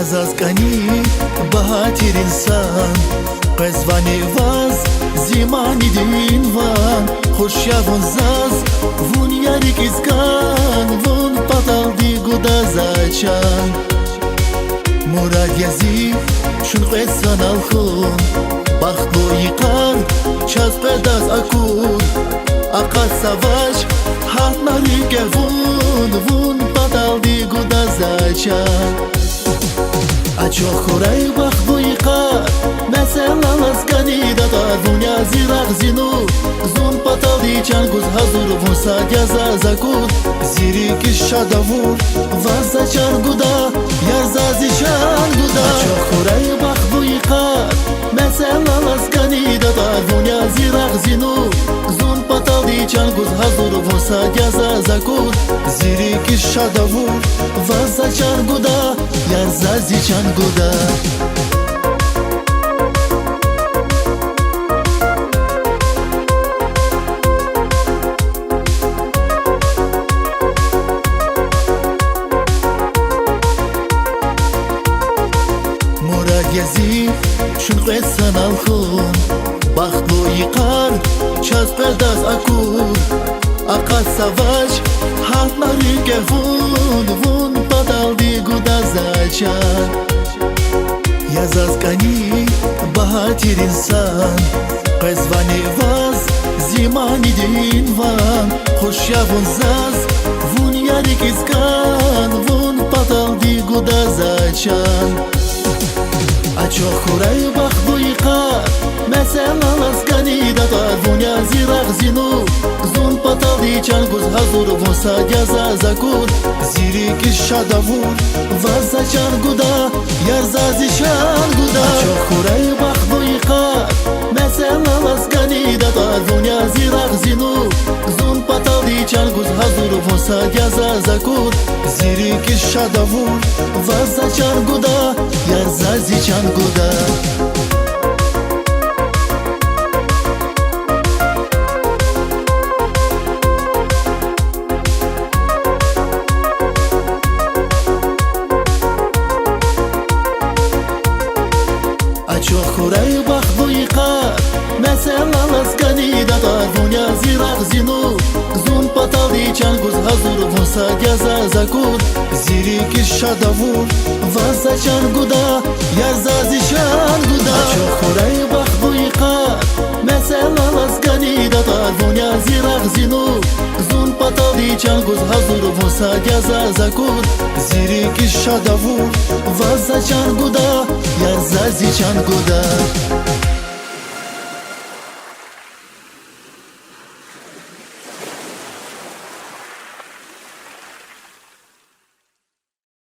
Язаскани бахатир инсан Qezvani vaz zimani dinvan Khoshявун zaz Vun yarik izgan Vun patal digu da zachan Murad yazif Shun qesan alkhun Bakhlo yiqar Chaz pedas akur Aqad savash Hat marike Vun patal digu da zachan Acho khuray bakhlo yiqar Mesela laskani da dunya ziraq zinu Zun patali changuz hazur Vusa gyaza zakur Zirik shadavur Vaza changuda Yarzazi changuda Acho khuray bakhdu yiqar Mesela laskani da dunya ziraq zinu Zun patali changuz hazur Vusa gyaza zakur Zirik shadavur Vaza changuda Yarzazi changuda Yazif shun qesan alkhun Bakhlo yiqar Chaz pedas akur Aqad savash Hat marike Vun padal digu da zachan Yazaskani bahatir insan Qezvani vaz Zimani dinvan Khoshявун zaz Vun yarik izgan Vun padal digu da zachan Acho khuray bakhdu yiqar Mesela laskani da dunya ziraq zinu Zun patali changuz hazur Vusa gyaza zakur Zirik shadavur Vaza changuda Yarzazi changuda Acho khuray bakhdu yiqar Mesela laskani da dunya ziraq zinu Zun patali changuz hazur Vusa gyaza zakur Zirik shadavur Vaza changuda Yarzazi changuda Acho khuray bakhdu yiqar Mesela laskani da dunya ziraq zinu Zun patali changuz hazur Vusa gyaza zakur Zirik shadavur Vaza changuda Yarzazi changuda Acho khuray bakhdu yiqar Mesela laskani da dunya ziraq zinu Zun patali changuz hazur Vusa gyaza zakur Zirik shadavur Vaza changuda Yarzazi changuda